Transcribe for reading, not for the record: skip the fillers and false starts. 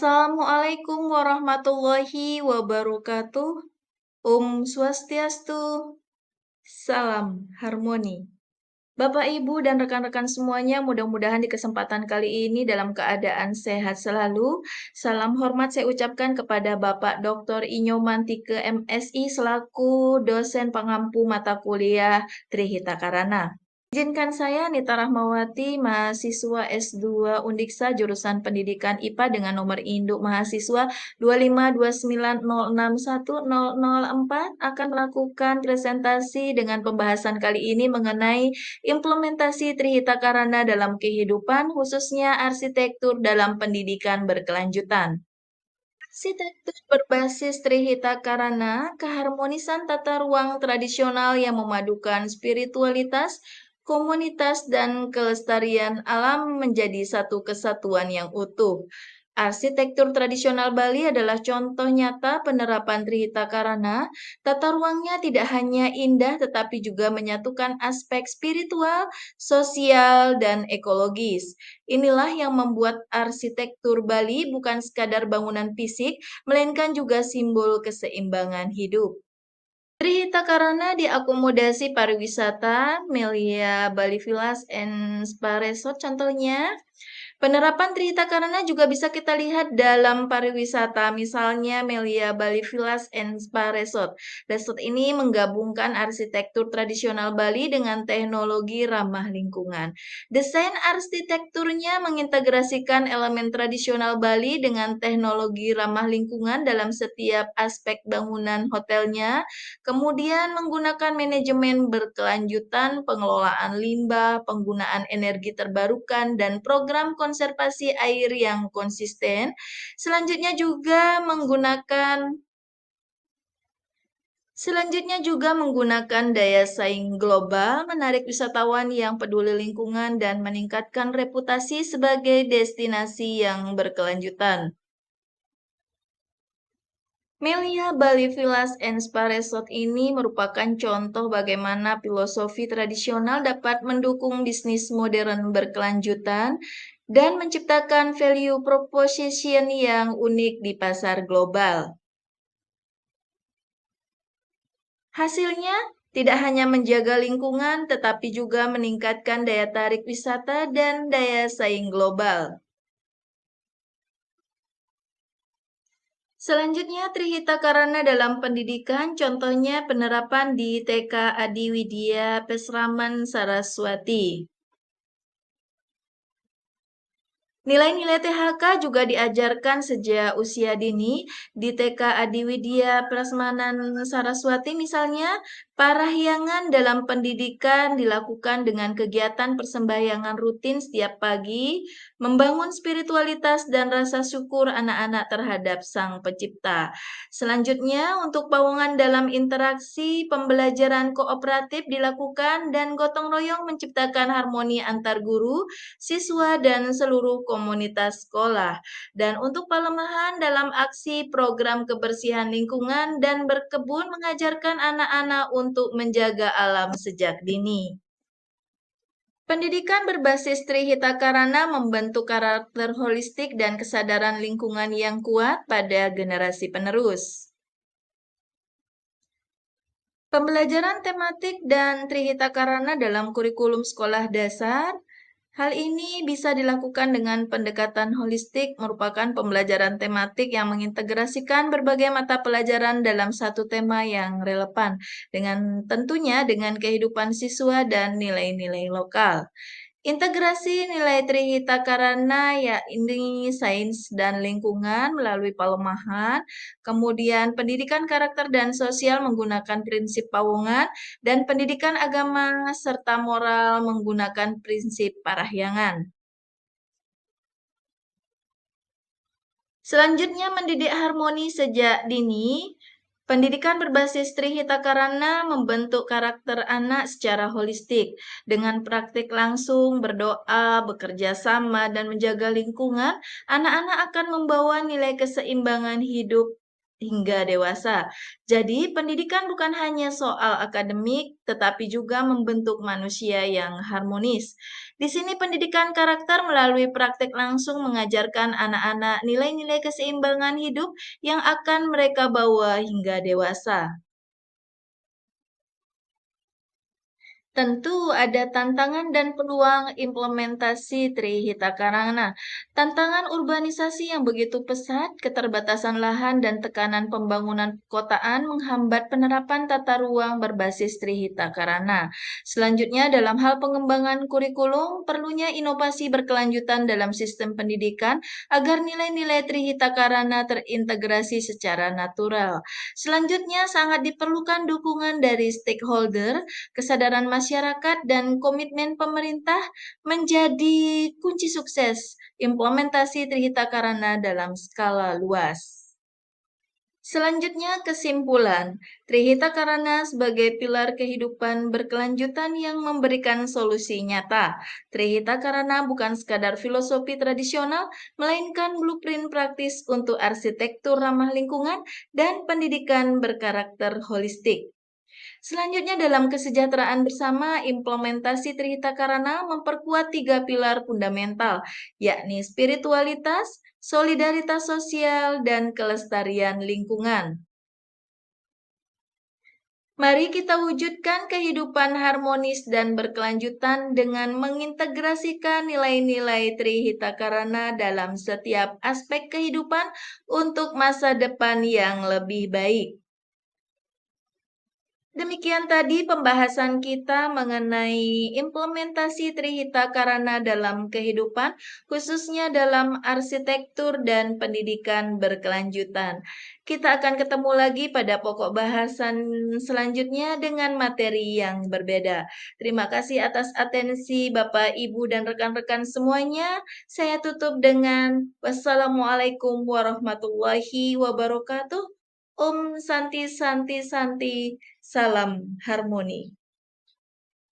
Assalamualaikum warahmatullahi wabarakatuh. Om Swastiastu, salam harmoni. Bapak, Ibu, dan rekan-rekan semuanya, mudah-mudahan di kesempatan kali ini dalam keadaan sehat selalu. Salam hormat saya ucapkan kepada Bapak Dr. Inyo Mantike MSI selaku dosen pengampu mata kuliah Trihita Karana. Izinkan saya Nita Rahmawati, mahasiswa S2 Undiksa jurusan Pendidikan IPA dengan nomor induk mahasiswa 25290610004 akan melakukan presentasi dengan pembahasan kali ini mengenai implementasi Trihita Karana dalam kehidupan, khususnya arsitektur dalam pendidikan berkelanjutan. Arsitektur berbasis Trihita Karana, keharmonisan tata ruang tradisional yang memadukan spiritualitas, komunitas, dan kelestarian alam menjadi satu kesatuan yang utuh. Arsitektur tradisional Bali adalah contoh nyata penerapan Trihita Karana. Tata ruangnya tidak hanya indah tetapi juga menyatukan aspek spiritual, sosial, dan ekologis. Inilah yang membuat arsitektur Bali bukan sekadar bangunan fisik, melainkan juga simbol keseimbangan hidup. Trihita Karana diakomodasi pariwisata, Melia Bali Villas and Spa Resort contohnya. Penerapan Trihita Karana juga bisa kita lihat dalam pariwisata, misalnya Melia Bali Villas and Spa Resort. Resort ini menggabungkan arsitektur tradisional Bali dengan teknologi ramah lingkungan. Desain arsitekturnya mengintegrasikan elemen tradisional Bali dengan teknologi ramah lingkungan dalam setiap aspek bangunan hotelnya, kemudian menggunakan manajemen berkelanjutan, pengelolaan limbah, penggunaan energi terbarukan, dan program konservasi air yang konsisten. Selanjutnya juga menggunakan daya saing global, menarik wisatawan yang peduli lingkungan dan meningkatkan reputasi sebagai destinasi yang berkelanjutan. Melia Bali Villas and Spa Resort ini merupakan contoh bagaimana filosofi tradisional dapat mendukung bisnis modern berkelanjutan dan menciptakan value proposition yang unik di pasar global. Hasilnya, tidak hanya menjaga lingkungan, tetapi juga meningkatkan daya tarik wisata dan daya saing global. Selanjutnya, Trihita Karana dalam pendidikan, contohnya penerapan di TK Adi Widya Pesraman Saraswati. Nilai-nilai THK juga diajarkan sejak usia dini di TK Adi Widya Prasmanan Saraswati misalnya. Parahyangan dalam pendidikan dilakukan dengan kegiatan persembahyangan rutin setiap pagi, membangun spiritualitas dan rasa syukur anak-anak terhadap Sang Pencipta. Selanjutnya, untuk pawongan dalam interaksi, pembelajaran kooperatif dilakukan dan gotong royong menciptakan harmoni antar guru, siswa, dan seluruh komunitas sekolah. Dan untuk pelemahan dalam aksi program kebersihan lingkungan dan berkebun mengajarkan anak-anak untuk menjaga alam sejak dini. Pendidikan berbasis Trihita Karana membentuk karakter holistik dan kesadaran lingkungan yang kuat pada generasi penerus. Pembelajaran tematik dan Trihita Karana dalam kurikulum sekolah dasar. Hal ini bisa dilakukan dengan pendekatan holistik, merupakan pembelajaran tematik yang mengintegrasikan berbagai mata pelajaran dalam satu tema yang relevan, dengan tentunya dengan kehidupan siswa dan nilai-nilai lokal. Integrasi nilai Trihita Karana ya ini sains dan lingkungan melalui pelemahan, kemudian pendidikan karakter dan sosial menggunakan prinsip pawongan, dan pendidikan agama serta moral menggunakan prinsip parahyangan. Selanjutnya, mendidik harmoni sejak dini. Pendidikan berbasis Trihita Karana membentuk karakter anak secara holistik. Dengan praktik langsung, berdoa, bekerja sama, dan menjaga lingkungan, anak-anak akan membawa nilai keseimbangan hidup hingga dewasa. Jadi, pendidikan bukan hanya soal akademik, tetapi juga membentuk manusia yang harmonis. Di sini, pendidikan karakter melalui praktek langsung mengajarkan anak-anak nilai-nilai keseimbangan hidup yang akan mereka bawa hingga dewasa. Tentu ada tantangan dan peluang implementasi Trihita Karana. Tantangan urbanisasi yang begitu pesat, keterbatasan lahan, dan tekanan pembangunan kotaan menghambat penerapan tata ruang berbasis Trihita Karana. Selanjutnya, dalam hal pengembangan kurikulum, perlunya inovasi berkelanjutan dalam sistem pendidikan agar nilai-nilai Trihita Karana terintegrasi secara natural. Selanjutnya, sangat diperlukan dukungan dari stakeholder, kesadaran masyarakat, dan komitmen pemerintah menjadi kunci sukses implementasi Trihita Karana dalam skala luas. Selanjutnya, kesimpulan. Trihita Karana sebagai pilar kehidupan berkelanjutan yang memberikan solusi nyata. Trihita Karana bukan sekadar filosofi tradisional, melainkan blueprint praktis untuk arsitektur ramah lingkungan dan pendidikan berkarakter holistik. Selanjutnya dalam kesejahteraan bersama, implementasi Trihita Karana memperkuat tiga pilar fundamental, yakni spiritualitas, solidaritas sosial, dan kelestarian lingkungan. Mari kita wujudkan kehidupan harmonis dan berkelanjutan dengan mengintegrasikan nilai-nilai Trihita Karana dalam setiap aspek kehidupan untuk masa depan yang lebih baik. Demikian tadi pembahasan kita mengenai implementasi Trihita Karana dalam kehidupan, khususnya dalam arsitektur dan pendidikan berkelanjutan. Kita akan ketemu lagi pada pokok bahasan selanjutnya dengan materi yang berbeda. Terima kasih atas atensi Bapak, Ibu, dan rekan-rekan semuanya. Saya tutup dengan wassalamualaikum warahmatullahi wabarakatuh. Om Santi Santi Santi, salam harmoni.